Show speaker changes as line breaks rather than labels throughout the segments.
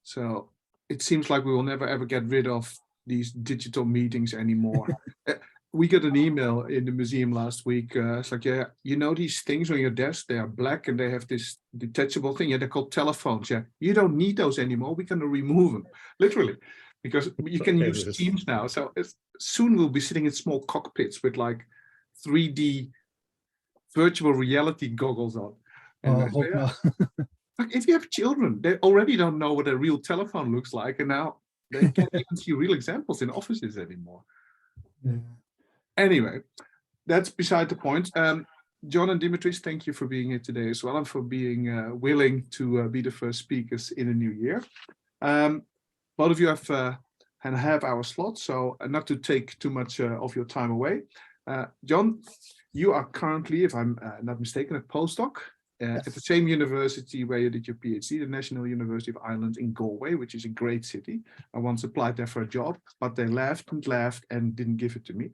So it seems like we will never ever get rid of these digital meetings anymore. We got an email in the museum last week. It's like, yeah, you know, these things on your desk, they are black and they have this detachable thing. Yeah, they're called telephones. Yeah, you don't need those anymore. We're going to remove them, literally, because you can use Teams now. So soon we'll be sitting in small cockpits with like 3D virtual reality goggles on. And
I hope not.
Like if you have children, they already don't know what a real telephone looks like, and now they can't even see real examples in offices anymore.
Yeah.
Anyway, that's beside the point. John and Dimitris, thank you for being here today as well, and for being willing to be the first speakers in a new year. Both of you have our slot, so not to take too much of your time away. John, you are currently, if I'm not mistaken, a postdoc at the same university where you did your PhD, the National University of Ireland in Galway, which is a great city. I once applied there for a job, but they laughed and didn't give it to me.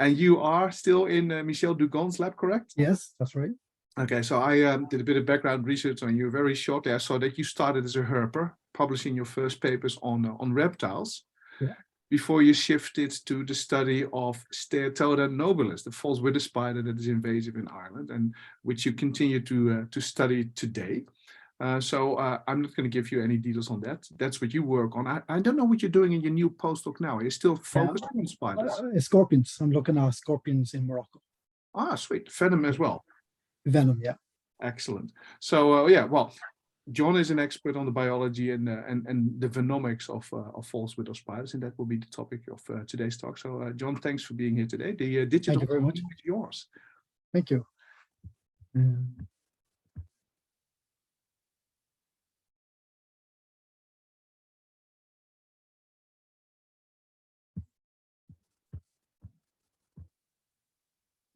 And you are still in Michel Dugon's lab, correct?
Yes, that's right.
Okay, so I did a bit of background research on you very shortly. I saw that you started as a herper, publishing your first papers on reptiles.
Yeah.
Before you shifted to the study of Streatoda nobilis, the false widow spider that is invasive in Ireland, and which you continue to study today. So I'm not going to give you any details on that. That's what you work on. I don't know what you're doing in your new postdoc now. Are you still focused on spiders?
Scorpions. I'm looking at scorpions in Morocco.
Ah, sweet. Venom as well.
Venom, yeah.
Excellent. So yeah, well, John is an expert on the biology and the Venomics of false widow spiders, and that will be the topic of today's talk. So John, thanks for being here today. The digital
Thank you very much.
is yours.
Thank you.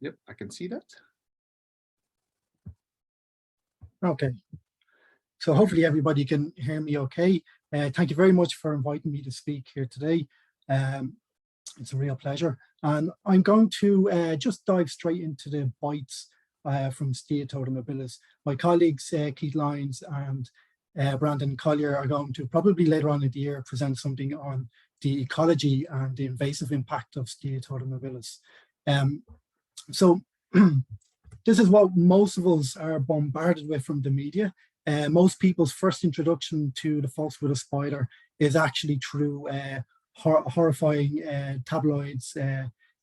Yep, I can see that.
Okay. So hopefully everybody can hear me okay. Thank you very much for inviting me to speak here today. It's a real pleasure. And I'm going to just dive straight into the bites from Streatoda nobilis. My colleagues, Keith Lyons and Brandon Collier, are going to probably later on in the year present something on the ecology and the invasive impact of Streatoda nobilis. So this is what most of us are bombarded with from the media. Most people's first introduction to the false widow spider is actually through horrifying tabloids,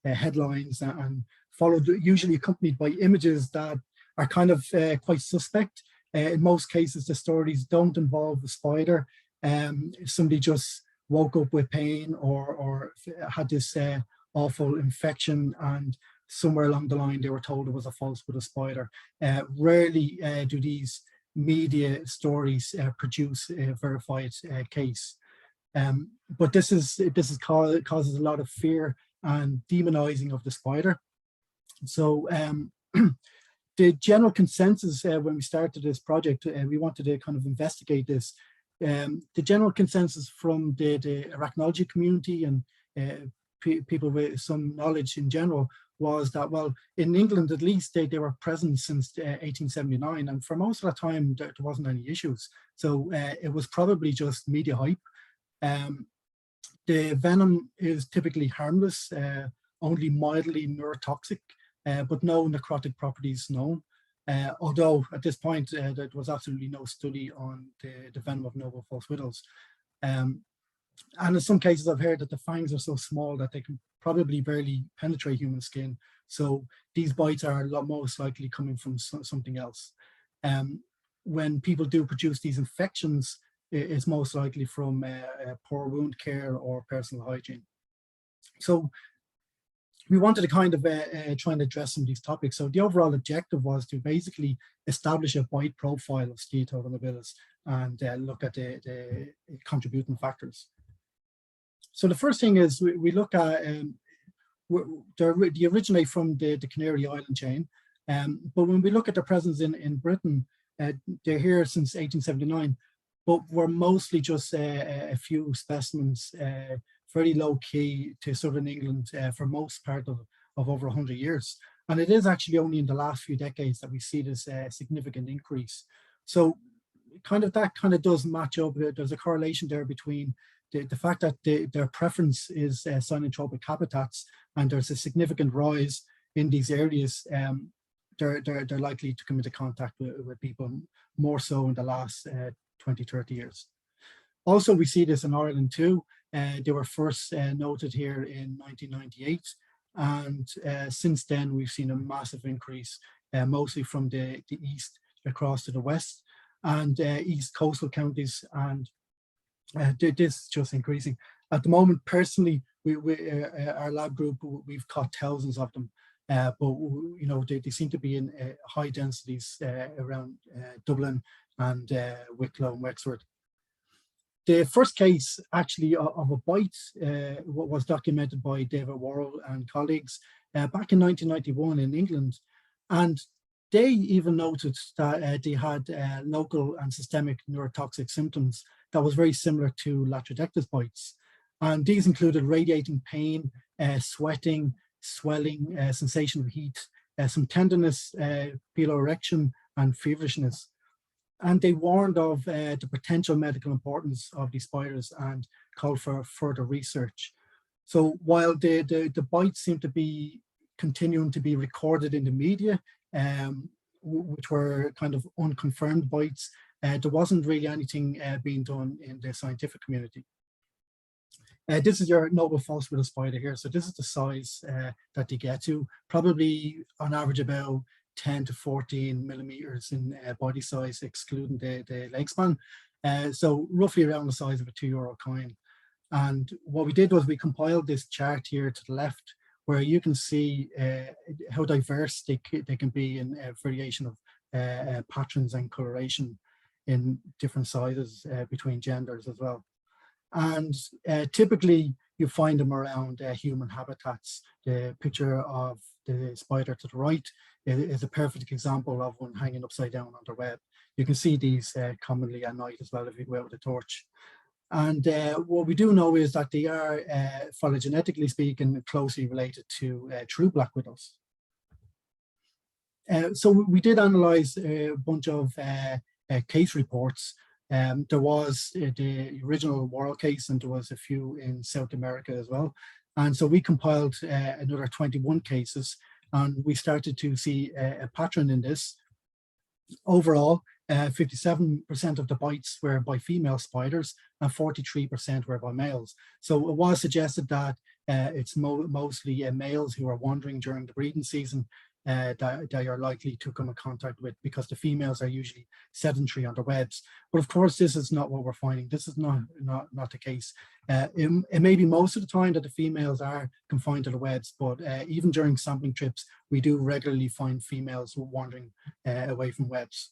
headlines, and followed, usually accompanied by images that are kind of quite suspect. In most cases, the stories don't involve the spider. Somebody just woke up with pain or had this awful infection, and somewhere along the line they were told it was a false widow spider. Rarely do these media stories produce a verified case. But this causes a lot of fear and demonizing of the spider. So the general consensus when we started this project, we wanted to kind of investigate this. The general consensus from the arachnology community and people with some knowledge in general was that, well, in England at least, they were present since 1879, and for most of the time there wasn't any issues. So it was probably just media hype. The venom is typically harmless, only mildly neurotoxic, but no necrotic properties known. Although at this point there was absolutely no study on the venom of noble false widows. And in some cases I've heard that the fangs are so small that they can probably barely penetrate human skin. So these bites are most likely coming from something else. When people do produce these infections, it's most likely from poor wound care or personal hygiene. So we wanted to kind of try and address some of these topics. So the overall objective was to basically establish a bite profile of Streatoda nobilis and look at the contributing factors. So the first thing is we look at, they originate from the Canary Island chain, but when we look at their presence in Britain, they're here since 1879, but we're mostly just a few specimens, very low key to southern England for most part of over 100 years. And it is actually only in the last few decades that we see this significant increase. So that kind of does match up. There's a correlation there between the fact that their preference is cyanotropic habitats, and there's a significant rise in these areas. They're likely to come into contact with people more so in the last 20, 30 years. Also, we see this in Ireland too. They were first noted here in 1998. And since then, we've seen a massive increase, mostly from the east across to the west and east coastal counties. And this is just increasing. At the moment, personally, our lab group, we've caught thousands of them. But you know, they seem to be in high densities around Dublin and Wicklow and Wexford. The first case actually of a bite was documented by David Worrell and colleagues back in 1991 in England. And they even noted that they had local and systemic neurotoxic symptoms that was very similar to Latrodectus bites. And these included radiating pain, sweating, swelling, sensation of heat, some tenderness, piloerection, and feverishness. And they warned of the potential medical importance of these spiders and called for further research. So while the bites seem to be continuing to be recorded in the media, which were kind of unconfirmed bites, there wasn't really anything being done in the scientific community. This is your noble false widow spider here. So this is the size that they get to, probably on average about 10 to 14 millimeters in body size, excluding the leg span. So roughly around the size of a €2 coin. And what we did was we compiled this chart here to the left, where you can see how diverse they can be in variation of patterns and coloration in different sizes between genders as well. And typically you find them around human habitats. The picture of the spider to the right is a perfect example of one hanging upside down on the web. You can see these commonly at night as well if you go out with a torch. And what we do know is that they are, phylogenetically speaking, closely related to true black widows. So we did analyze a bunch of case reports. There was the original Worrell case, and there was a few in South America as well. And so we compiled another 21 cases, and we started to see a pattern in this. Overall, 57% of the bites were by female spiders and 43% were by males. So it was suggested that it's mostly males who are wandering during the breeding season that you're likely to come in contact with, because the females are usually sedentary on the webs. But of course, this is not what we're finding. This is not the case. It may be most of the time that the females are confined to the webs, but even during sampling trips, we do regularly find females wandering away from webs.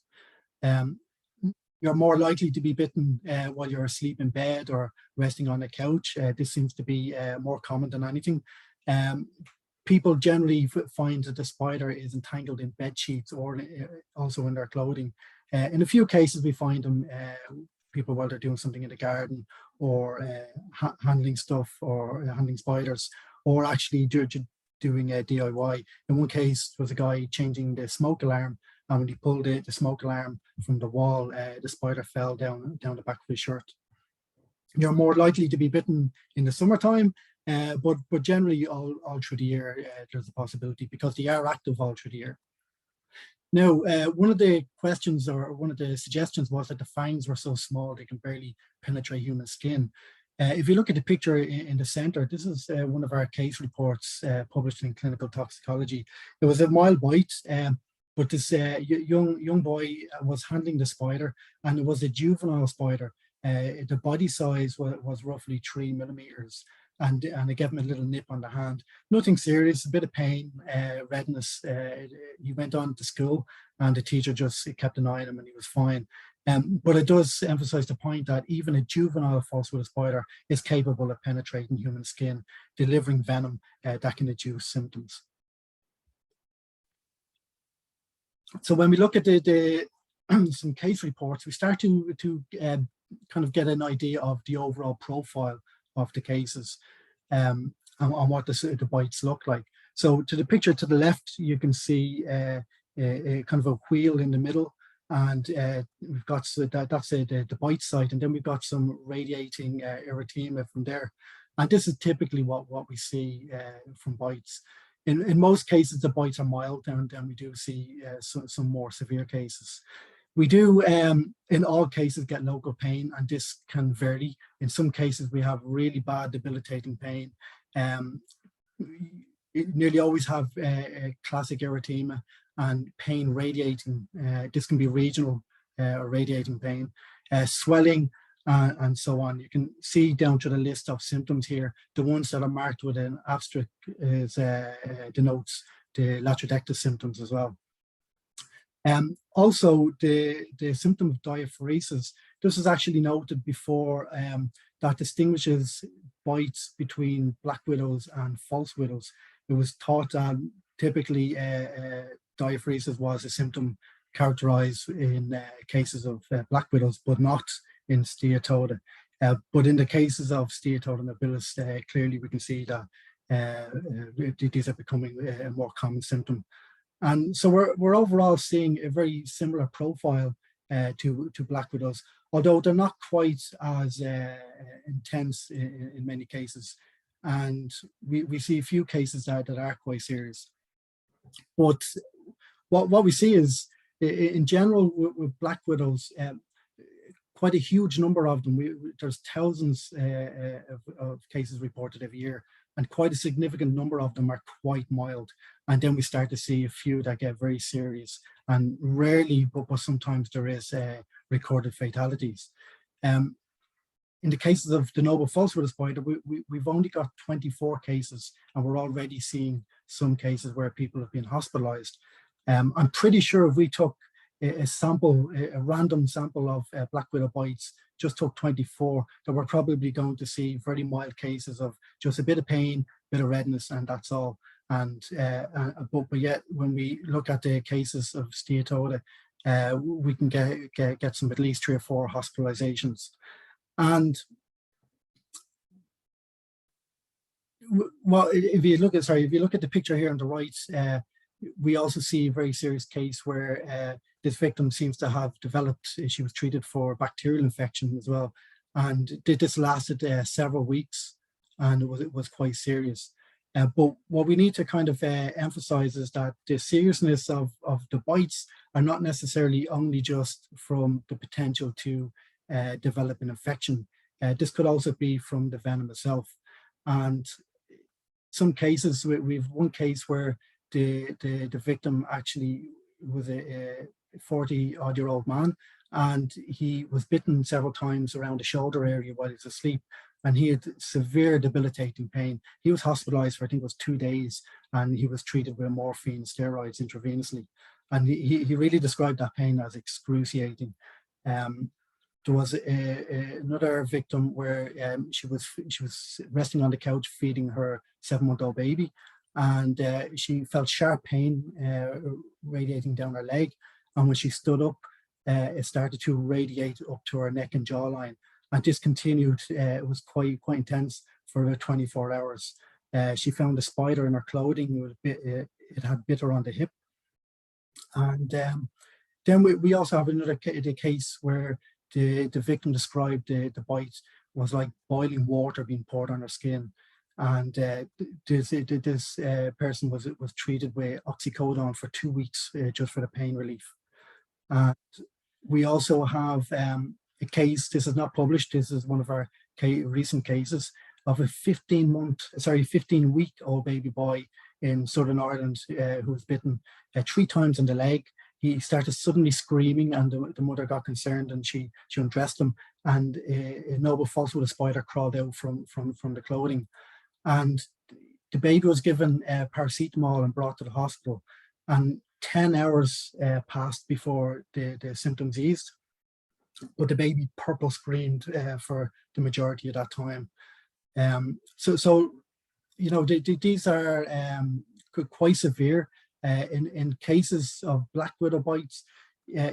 You're more likely to be bitten while you're asleep in bed or resting on a couch. This seems to be more common than anything. People generally find that the spider is entangled in bed sheets or also in their clothing. In a few cases, we find them people while they're doing something in the garden or handling stuff or handling spiders, or actually doing a DIY. In one case, there was a guy changing the smoke alarm, and when he pulled the smoke alarm from the wall, the spider fell down the back of his shirt. You're more likely to be bitten in the summertime, but generally all through the year, there's a possibility, because they are active all through the year. Now, one of the questions or one of the suggestions was that the fangs were so small they can barely penetrate human skin. If you look at the picture in the center, this is one of our case reports published in Clinical Toxicology. It was a mild bite, but this young boy was handling the spider, and it was a juvenile spider. The body size was roughly 3 millimeters. And I gave him a little nip on the hand. Nothing serious, a bit of pain, redness. He went on to school, and the teacher just kept an eye on him, and he was fine. But it does emphasize the point that even a juvenile false widow spider is capable of penetrating human skin, delivering venom that can induce symptoms. So when we look at some case reports, we start to kind of get an idea of the overall profile of the cases and what the bites look like. So to the picture to the left, you can see a kind of a wheel in the middle, and we've got that's the bite site, and then we've got some radiating erythema from there. And this is typically what we see from bites. In most cases, the bites are mild, and then we do see some more severe cases. We do, in all cases, get local pain, and this can vary. In some cases, we have really bad debilitating pain. Nearly always have a classic erythema and pain radiating. This can be regional or radiating pain, swelling, and so on. You can see down to the list of symptoms here. The ones that are marked with an asterisk denotes the latrodectus symptoms as well. Also, the symptom of diaphoresis, this is actually noted before, that distinguishes bites between black widows and false widows. It was thought that typically diaphoresis was a symptom characterized in cases of black widows, but not in Streatoda. But in the cases of Streatoda nobilis, clearly we can see that these are becoming a more common symptom. And so we're overall seeing a very similar profile to black widows, although they're not quite as intense in many cases. And we see a few cases that are quite serious. But what we see is, in general, with black widows, quite a huge number of them. There's thousands of cases reported every year, and quite a significant number of them are quite mild. And then we start to see a few that get very serious, and rarely, but sometimes there is recorded fatalities. In the cases of the noble false widow spider, we've only got 24 cases, and we're already seeing some cases where people have been hospitalized. I'm pretty sure if we took a sample, a random sample of black widow bites, just took 24, that we're probably going to see very mild cases of just a bit of pain, bit of redness, and that's all. And but yet, when we look at the cases of Streatoda, we can get some at least 3 or 4 hospitalizations. And well, if you look at the picture here on the right, we also see a very serious case where this victim seems to have developed, she was treated for bacterial infection as well. And this lasted several weeks, and it was quite serious. But what we need to kind of emphasize is that the seriousness of the bites are not necessarily only just from the potential to develop an infection. This could also be from the venom itself. And some cases, we've one case where the victim actually was a 40-odd-year-old man, and he was bitten several times around the shoulder area while he was asleep, and he had severe debilitating pain. He was hospitalized for, I think it was 2 days, and he was treated with morphine steroids intravenously. And he really described that pain as excruciating. There was another victim where she was resting on the couch feeding her 7-month-old baby, and she felt sharp pain radiating down her leg. And when she stood up, it started to radiate up to her neck and jawline. And this continued, it was quite intense for about 24 hours. She found a spider in her clothing. It had bit her on the hip. And then we also have another case where the victim described the bite was like boiling water being poured on her skin. And this person was treated with oxycodone for 2 weeks just for the pain relief. And we also have a case, this is not published, this is one of our recent cases, of a 15-week-old baby boy in Southern Ireland who was bitten 3 times in the leg. He started suddenly screaming, and the mother got concerned, and she undressed him, and a noble false widow spider crawled out from the clothing. And the baby was given paracetamol and brought to the hospital, and 10 hours passed before the symptoms eased, but the baby purple screamed for the majority of that time. So you know, these are quite severe. In cases of black widow bites,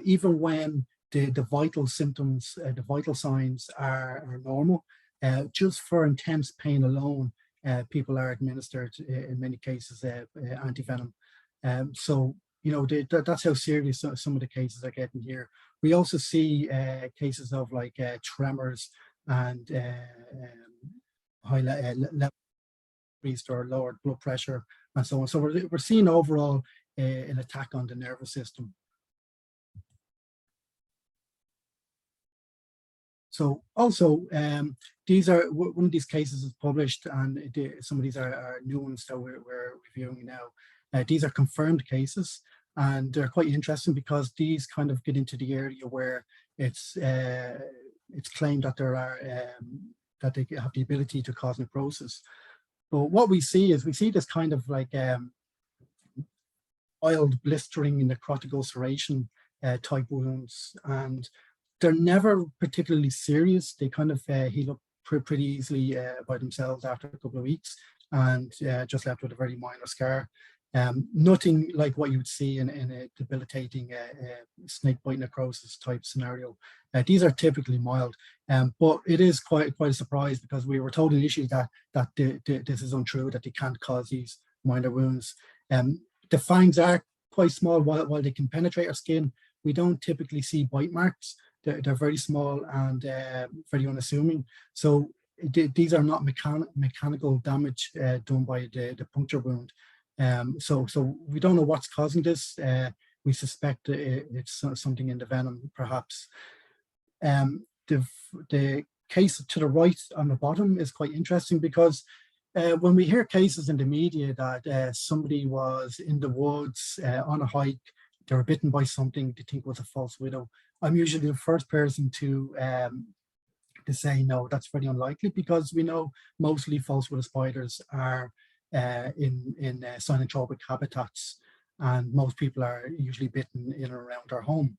even when the vital symptoms, the vital signs are normal, just for intense pain alone, people are administered in many cases anti-venom. So you know, that's how serious some of the cases are getting here. We also see cases of like tremors and high level or lowered blood pressure and so on. So we're seeing overall an attack on the nervous system. So also, these are, one of these cases is published, and some of these are new ones that we're reviewing now. These are confirmed cases, and they're quite interesting because these kind of get into the area where it's claimed that there are that they have the ability to cause necrosis. But what we see is this kind of like mild blistering and necrotic ulceration type wounds, and they're never particularly serious. They kind of heal up pretty easily by themselves after a couple of weeks, and just left with a very minor scar. Nothing like what you would see in a debilitating snake bite necrosis type scenario. These are typically mild, but it is quite a surprise, because we were told initially that this is untrue, that they can't cause these minor wounds. The fangs are quite small. While they can penetrate our skin, we don't typically see bite marks. They're very small and very unassuming. So these are not mechanical damage done by the puncture wound. So we don't know what's causing this. We suspect it's something in the venom, perhaps. The case to the right on the bottom is quite interesting, because when we hear cases in the media that somebody was in the woods on a hike, they were bitten by something they think was a false widow, I'm usually the first person to say no, that's very unlikely, because we know mostly false widow spiders are in cyanotropic habitats, and most people are usually bitten in and around our home.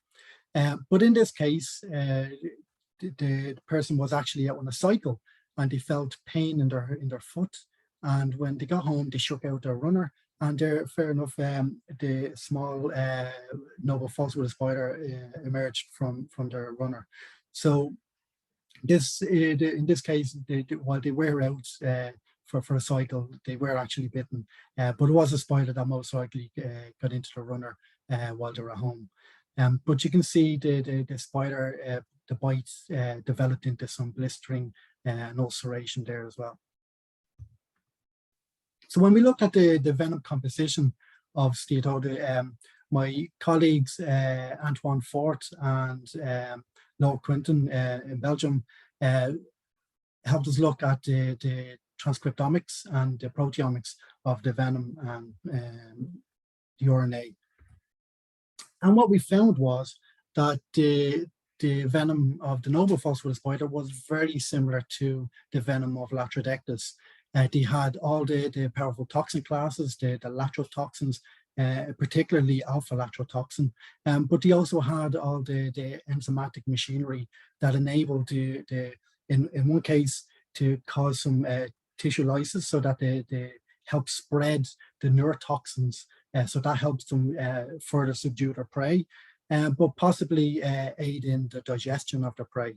But in this case, the person was actually out on a cycle, and they felt pain in their foot, and when they got home, they shook out their runner, and fair enough, the small noble false widow spider emerged from their runner. So in this case, while they were out for a cycle, they were actually bitten, but it was a spider that most likely got into the runner while they were at home. But you can see the spider, the bites developed into some blistering and ulceration there as well. So when we look at the venom composition of Streatoda, my colleagues Antoine Fort and Laura Quinton in Belgium helped us look at the transcriptomics and the proteomics of the venom and the RNA. And what we found was that the venom of the noble false widow spider was very similar to the venom of Latrodectus. They had all the powerful toxin classes, the latrotoxins, particularly alpha latrotoxin, but they also had all the enzymatic machinery that enabled in one case to cause some tissue lysis, so that they help spread the neurotoxins, so that helps them further subdue their prey, but possibly aid in the digestion of the prey.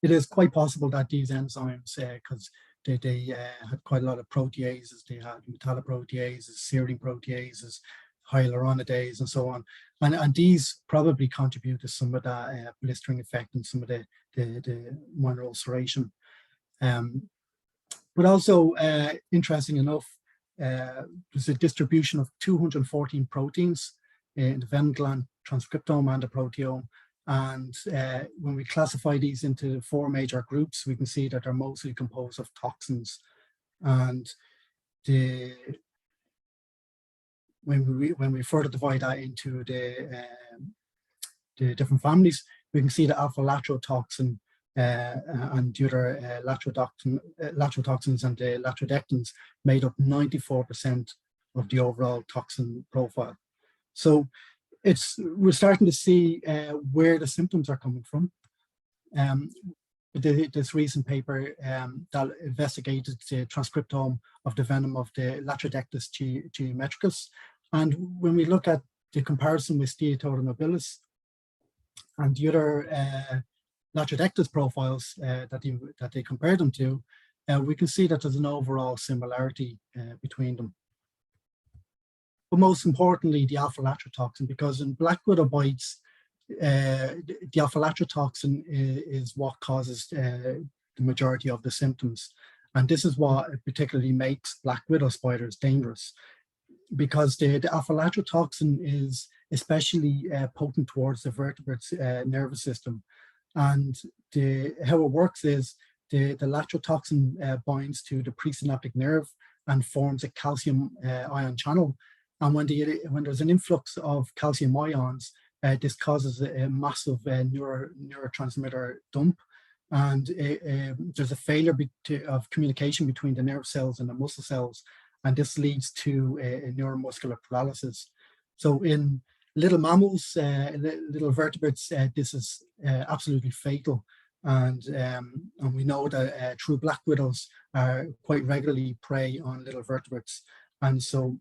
It is quite possible that these enzymes, because they had quite a lot of proteases, they had metalloproteases, serine proteases, hyaluronidase, and so on. And these probably contribute to some of that blistering effect and some of the minor ulceration. But also, interesting enough, there's a distribution of 214 proteins in the venom gland transcriptome and the proteome. And when we classify these into 4 major groups, we can see that they're mostly composed of toxins. And when we further divide that into the different families, we can see the alpha latrotoxin and the other latrotoxins and the latrodectins made up 94% of the overall toxin profile. So we're starting to see where the symptoms are coming from. This recent paper that investigated the transcriptome of the venom of the Latrodectus geometricus, and when we look at the comparison with Streatoda nobilis and the other Latrodectus profiles that they compared them to, we can see that there's an overall similarity between them. but most importantly, the alpha-latrotoxin, because in black widow bites, the alpha-latrotoxin is what causes the majority of the symptoms. And this is what particularly makes black widow spiders dangerous, because the alpha-latrotoxin is especially potent towards the vertebrate's nervous system. And how it works is the latrotoxin binds to the presynaptic nerve and forms a calcium ion channel. And when there's an influx of calcium ions, this causes a massive neurotransmitter dump. And there's a failure of communication between the nerve cells and the muscle cells. And this leads to a neuromuscular paralysis. So in little mammals, little vertebrates, this is absolutely fatal. And we know that true black widows are quite regularly prey on little vertebrates. And so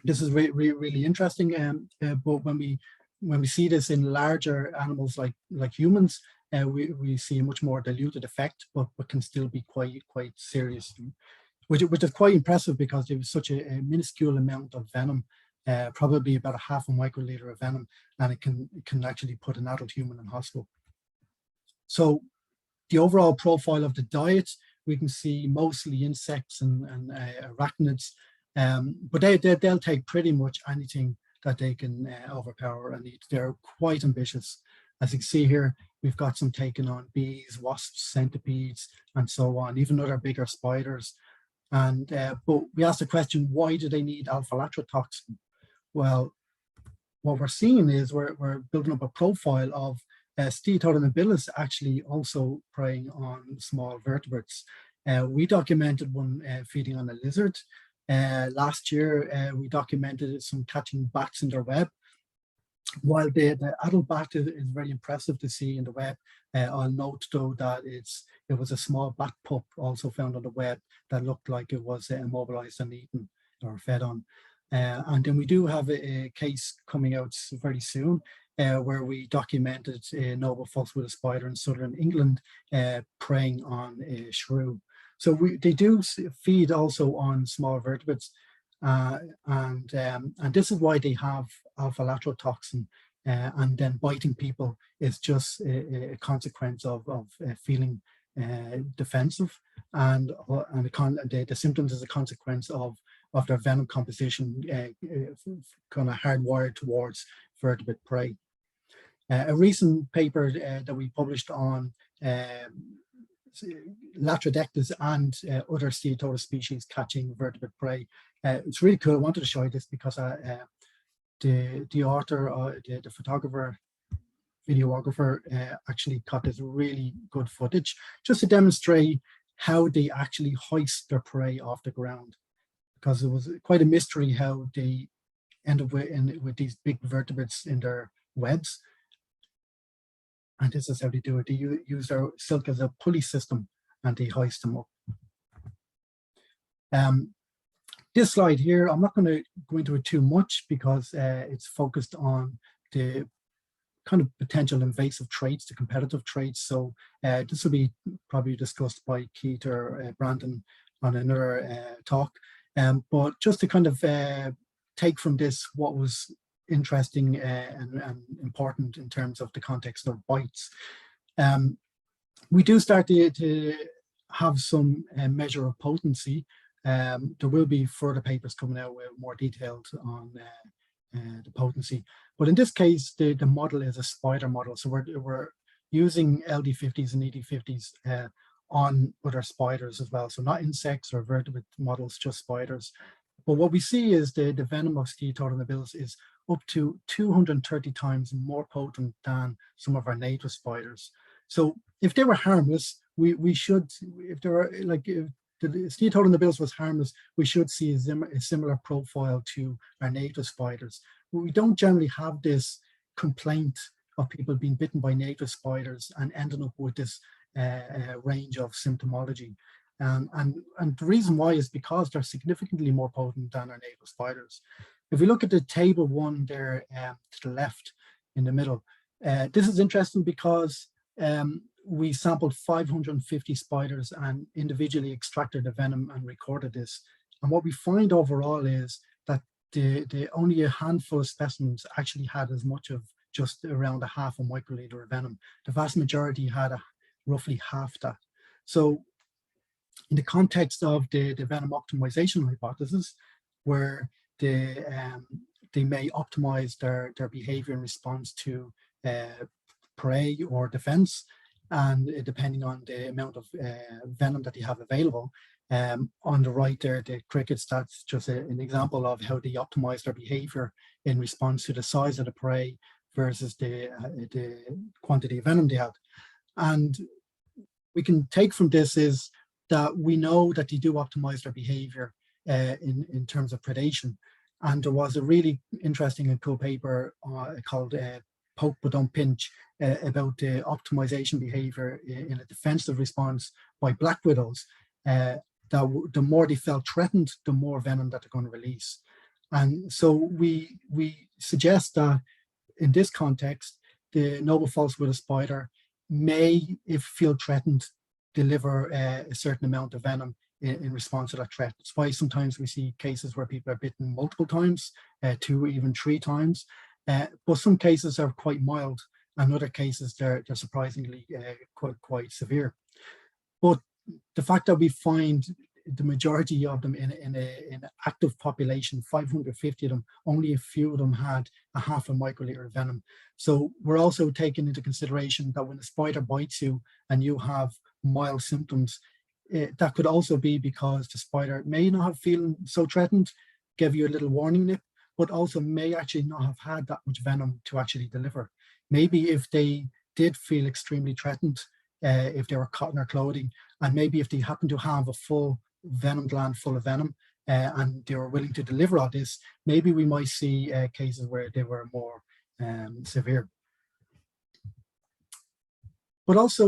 this is really interesting. But when we see this in larger animals like humans, we see a much more diluted effect, but can still be quite serious, which is quite impressive, because there was such a minuscule amount of venom, probably about a half a microliter of venom, and it can actually put an adult human in hospital. So the overall profile of the diet, we can see mostly insects and arachnids, but they'll take pretty much anything that they can overpower and eat. They're quite ambitious. As you can see here, we've got some taken on bees, wasps, centipedes, and so on, even other bigger spiders. And but we asked the question, why do they need alpha-latrotoxin? Well, what we're seeing is we're building up a profile of Streatoda nobilis actually also preying on small vertebrates. We documented one feeding on a lizard. Last year, we documented some catching bats in their web. While the adult bat is very impressive to see in the web, I'll note though that it was a small bat pup also found on the web that looked like it was immobilized and eaten or fed on. And then we do have a case coming out very soon where we documented a noble false-witted spider in southern England preying on a shrew. So they do feed also on small vertebrates, and this is why they have alpha-latrotoxin, and then biting people is just a consequence of feeling defensive, and the symptoms is a consequence of their venom composition, kind of hardwired towards vertebrate prey. A recent paper that we published on Latrodectus and other Streatoda species catching vertebrate prey. It's really cool. I wanted to show you this because the author, the photographer, videographer actually caught this really good footage just to demonstrate how they actually hoist their prey off the ground, because it was quite a mystery how they end up with these big vertebrates in their webs. And this is how they do it. They use their silk as a pulley system and they hoist them up. This slide here, I'm not going to go into it too much because it's focused on the kind of potential invasive traits, the competitive traits. So this will be probably discussed by Keith or Brandon on another talk. But just to kind of take from this what was interesting and important in terms of the context of bites. We do start to have some measure of potency. There will be further papers coming out with more detailed on the potency. But in this case, the model is a spider model. So we're using LD50s and ED50s on other spiders as well. So not insects or vertebrate models, just spiders. But what we see is the venom of Streatoda nobilis is up to 230 times more potent than some of our native spiders. So if they were harmless, we should, if they were like, if the Streatoda nobilis was harmless, we should see a similar profile to our native spiders. But we don't generally have this complaint of people being bitten by native spiders and ending up with this range of symptomology. And the reason why is because they're significantly more potent than our native spiders. If we look at the table one there to the left in the middle, this is interesting because we sampled 550 spiders and individually extracted the venom and recorded this. And what we find overall is that only a handful of specimens actually had as much of just around a half a microliter of venom. The vast majority had roughly half that. So in the context of the venom optimization hypothesis, where they may optimize their behavior in response to prey or defense, and depending on the amount of venom that you have available. On the right there, the crickets, that's just an example of how they optimize their behavior in response to the size of the prey versus the quantity of venom they had. And we can take from this is that we know that they do optimize their behavior in terms of predation. And there was a really interesting and cool paper called Poke but don't pinch about the optimization behavior in a defensive response by black widows. That the more they felt threatened, the more venom that they're going to release. And so we suggest that in this context, the noble false widow spider may, if feel threatened, deliver a certain amount of venom in response to that threat. That's why sometimes we see cases where people are bitten multiple times, 2 or even 3 times. But some cases are quite mild, and other cases they're surprisingly quite severe. But the fact that we find the majority of them in an active population, 550 of them, only a few of them had a half a microliter of venom. So we're also taking into consideration that when a spider bites you and you have mild symptoms, that could also be because the spider may not have feeling so threatened, give you a little warning nip, but also may actually not have had that much venom to actually deliver. Maybe if they did feel extremely threatened, if they were caught in their clothing, and maybe if they happen to have a full venom gland full of venom and they were willing to deliver all this, maybe we might see cases where they were more severe. But also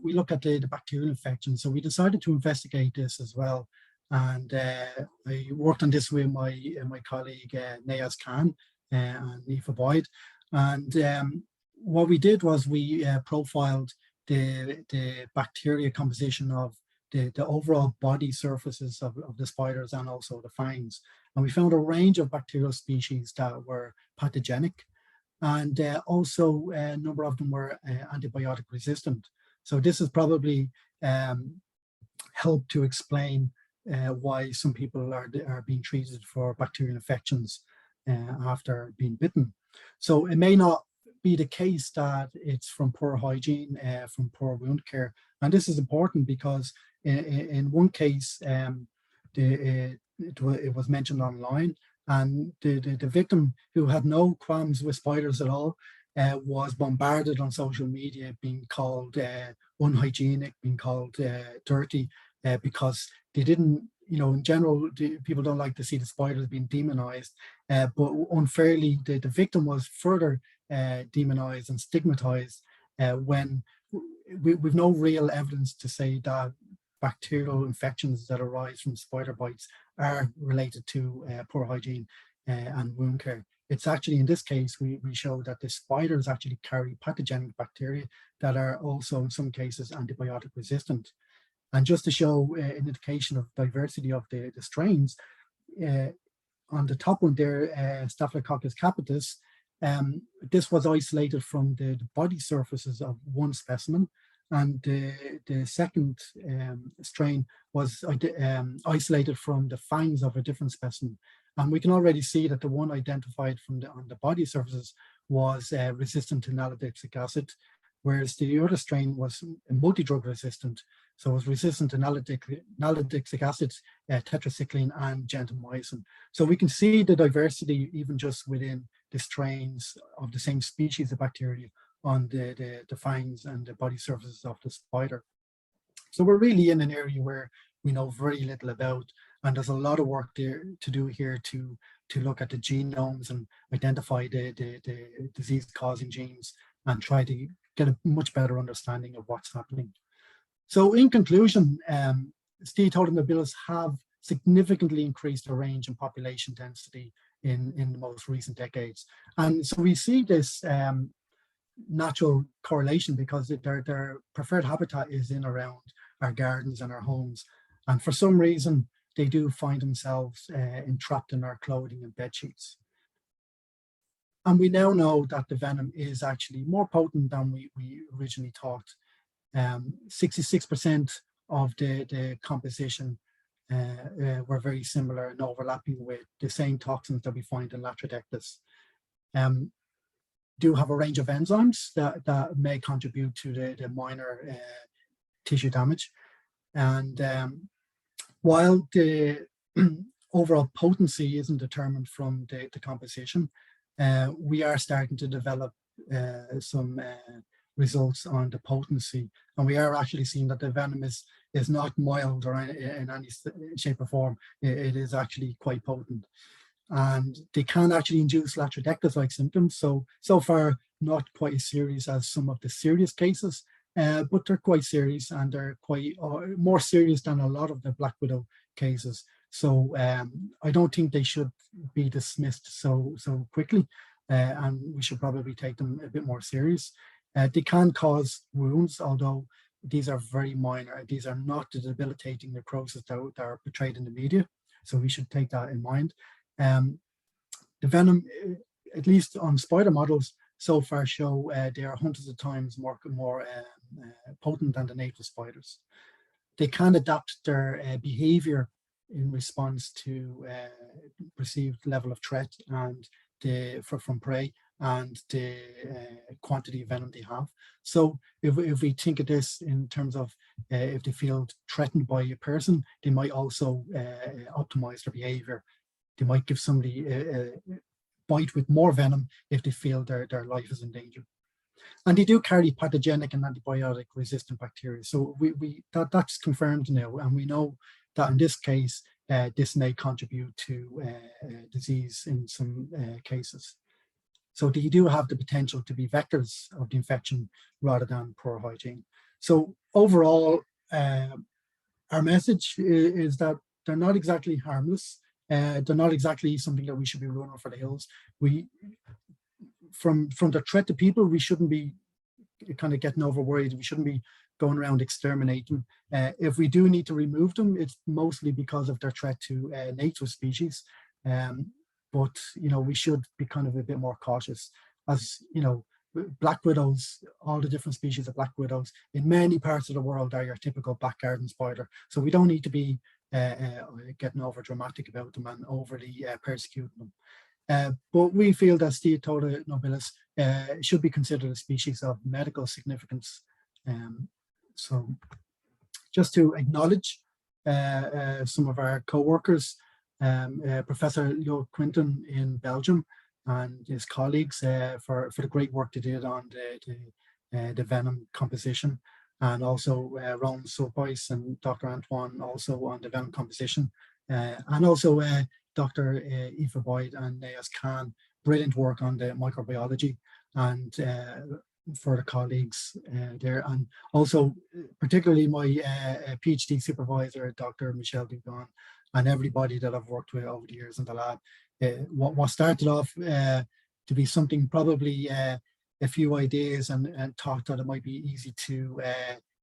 we look at the bacterial infection. So we decided to investigate this as well. And I worked on this with my colleague Nayaz Khan and Aoife Boyd. And what we did was we profiled the bacteria composition of the overall body surfaces of the spiders and also the fangs. And we found a range of bacterial species that were pathogenic, and also a number of them were antibiotic resistant. So this has probably helped to explain why some people are being treated for bacterial infections after being bitten. So it may not be the case that it's from poor hygiene, from poor wound care. And this is important because in one case, it was mentioned online, and the victim, who had no qualms with spiders at all, was bombarded on social media being called unhygienic, being called dirty, because they didn't, in general, people don't like to see the spiders being demonized, but unfairly, the victim was further demonized and stigmatized when we've no real evidence to say that bacterial infections that arise from spider bites are related to poor hygiene and wound care. It's actually, in this case, we show that the spiders actually carry pathogenic bacteria that are also in some cases antibiotic resistant. And just to show an indication of diversity of the strains, on the top one there, Staphylococcus capitis, this was isolated from the body surfaces of one specimen, and the second strain was isolated from the fangs of a different specimen. And we can already see that the one identified from on the body surfaces was resistant to nalidixic acid, whereas the other strain was multi-drug resistant. So it was resistant to nalidixic acid, tetracycline, and gentamicin. So we can see the diversity even just within the strains of the same species of bacteria on the fangs and the body surfaces of the spider. So we're really in an area where we know very little about, and there's a lot of work there to do here to look at the genomes and identify the disease-causing genes and try to get a much better understanding of what's happening. So in conclusion, Streatoda nobilis have significantly increased the range and population density in the most recent decades. And so we see this natural correlation because their preferred habitat is in around our gardens and our homes. And for some reason, they do find themselves entrapped in our clothing and bed sheets. And we now know that the venom is actually more potent than we originally thought. 66% of the composition were very similar and overlapping with the same toxins that we find in Latrodectus. Do have a range of enzymes that may contribute to the minor tissue damage. And while the overall potency isn't determined from the composition, we are starting to develop some results on the potency, and we are actually seeing that the venom is not mild or in any shape or form. It is actually quite potent, and they can actually induce Latrodectus-like symptoms. So far, not quite as serious as some of the serious cases, but they're quite serious, and they're quite more serious than a lot of the Black Widow cases. So I don't think they should be dismissed so quickly, and we should probably take them a bit more serious. They can cause wounds, although these are very minor. These are not the debilitating necrosis that are portrayed in the media, so we should take that in mind. The venom, at least on spider models, so far show they are hundreds of times more potent than the native spiders. They can adapt their behavior in response to perceived level of threat and from prey and the quantity of venom they have. So if we think of this in terms of if they feel threatened by a person, they might also optimize their behavior. They might give somebody a bite with more venom if they feel their life is in danger. And they do carry pathogenic and antibiotic resistant bacteria. So that's confirmed now, and we know that in this case, this may contribute to disease in some cases. So they do have the potential to be vectors of the infection rather than poor hygiene. So overall, our message is that they're not exactly harmless. They're not exactly something that we should be running for the hills. From the threat to people, we shouldn't be kind of getting over worried. We shouldn't be going around exterminating. If we do need to remove them, it's mostly because of their threat to native species. But we should be kind of a bit more cautious. As Black Widows, all the different species of Black Widows in many parts of the world are your typical back garden spider. So we don't need to be getting over dramatic about them and overly persecuting them. But we feel that Streatoda nobilis should be considered a species of medical significance. So just to acknowledge some of our co-workers, Professor Leo Quinton in Belgium and his colleagues for the great work they did on the venom composition, and also Ron Sopois and Dr. Antoine also on the venom composition, and also Dr. Aoife Boyd and Nayas Khan, brilliant work on the microbiology, and for the colleagues there, and also particularly my PhD supervisor, Dr. Michelle Dugan, and everybody that I've worked with over the years in the lab. What started off to be something probably a few ideas and thought that it might be easy to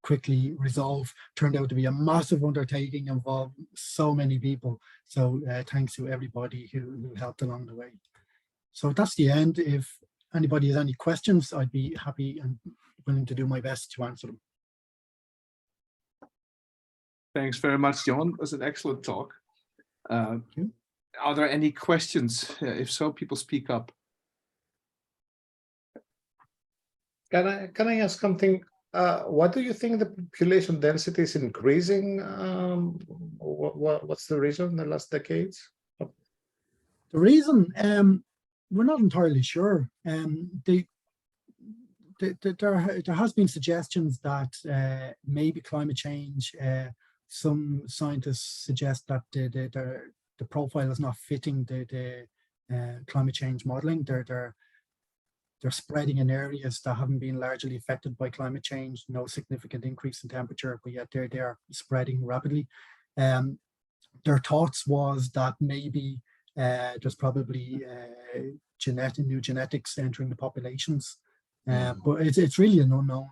quickly resolve, turned out to be a massive undertaking, involved so many people. So thanks to everybody who helped along the way. So that's the end. If anybody has any questions, I'd be happy and willing to do my best to answer them.
Thanks very much, John. It was an excellent talk. Are there any questions? If so, people speak up.
Can I ask something? What do you think the population density is increasing? What's the reason in the last decades?
The reason, we're not entirely sure. There has been suggestions that maybe climate change, some scientists suggest that the profile is not fitting the climate change modeling. They're spreading in areas that haven't been largely affected by climate change, no significant increase in temperature, but yet they are spreading rapidly. Their thoughts was that maybe there's probably new genetics entering the populations, but it's really an unknown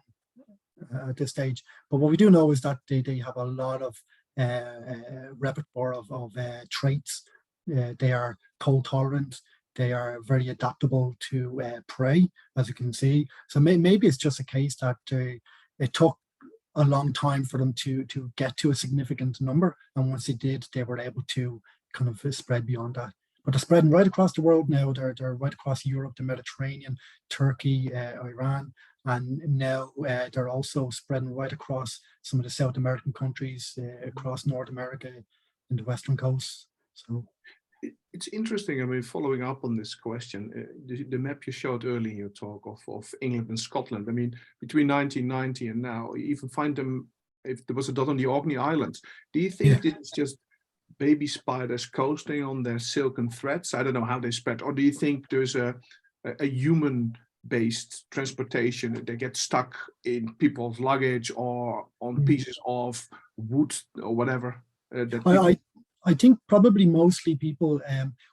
at this stage. But what we do know is that they have a lot of repertoire of traits. They are cold tolerant. They are very adaptable to prey, as you can see. So maybe it's just a case that it took a long time for them to get to a significant number, and once they did, they were able to kind of spread beyond that. But they're spreading right across the world now. They're right across Europe, the Mediterranean, Turkey, Iran, and now they're also spreading right across some of the South American countries, across North America and the Western coast. So
it's interesting. I mean, following up on this question, the map you showed earlier in your talk of England and Scotland. I mean, between 1990 and now, you even find them. If there was a dot on the Orkney Islands, do you think this is just baby spiders coasting on their silken threads? I don't know how they spread. Or do you think there's a human-based transportation? They get stuck in people's luggage or on pieces of wood or whatever.
I think probably mostly people,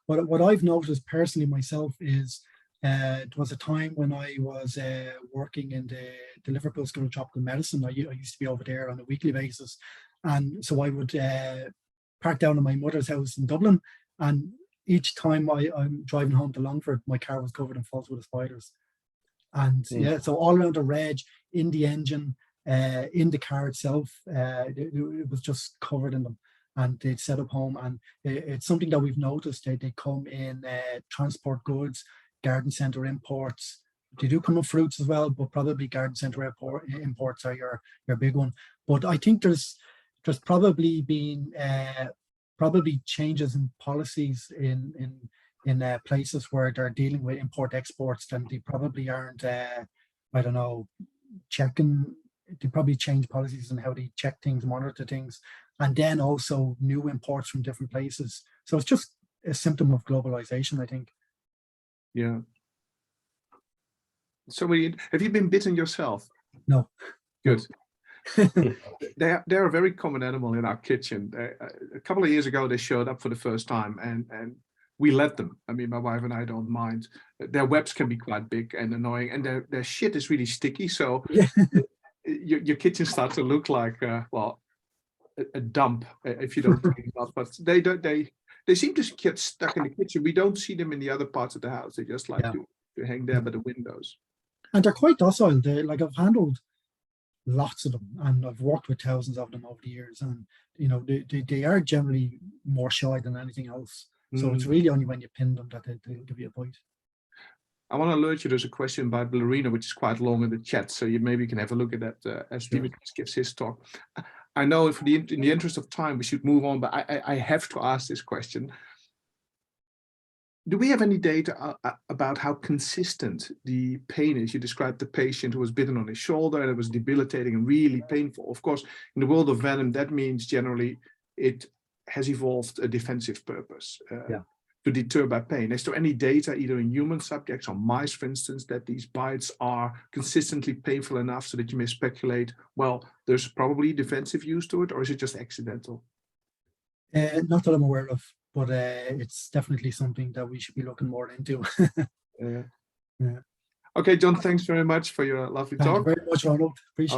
what I've noticed personally myself is it was a time when I was working in the Liverpool School of Tropical Medicine. I used to be over there on a weekly basis. And so I would park down at my mother's house in Dublin. And each time I'm driving home to Longford, my car was covered in false wood spiders. And so all around the reg, in the engine, in the car itself, it was just covered in them. And they'd set up home, and it's something that we've noticed. They come in transport goods, garden centre imports. They do come in fruits as well, but probably garden centre imports are your big one. But I think there's probably been changes in policies in places where they're dealing with import exports, and they probably aren't I don't know, checking. They probably change policies on how they check things, monitor things, and then also new imports from different places. So it's just a symptom of globalization, I think.
Yeah. So have you been bitten yourself?
No.
Good. They're a very common animal in our kitchen. A couple of years ago, they showed up for the first time, and we let them. I mean, my wife and I don't mind. Their webs can be quite big and annoying, and their shit is really sticky. So your kitchen starts to look like a dump if you don't clean it up. But they seem to get stuck in the kitchen. We don't see them in the other parts of the house. They just like to hang there by the windows.
And they're quite docile. I've handled lots of them, and I've worked with thousands of them over the years, and they are generally more shy than anything else. So it's really only when you pin them that they give you a bite.
I want to alert you, there's a question by Ballerina, which is quite long in the chat, so maybe you can have a look at that as Dimitris gives his talk. I know in the interest of time, we should move on, but I have to ask this question. Do we have any data about how consistent the pain is? You described the patient who was bitten on his shoulder and it was debilitating and really painful. Of course, in the world of venom, that means generally it has evolved a defensive purpose to deter by pain. Is there any data, either in human subjects or mice, for instance, that these bites are consistently painful enough so that you may speculate, well, there's probably defensive use to it, or is it just accidental?
Not that I'm aware of, but it's definitely something that we should be looking more into.
Okay, John, thanks very much for your lovely talk.
Thank you very much, Ronald. Appreciate it.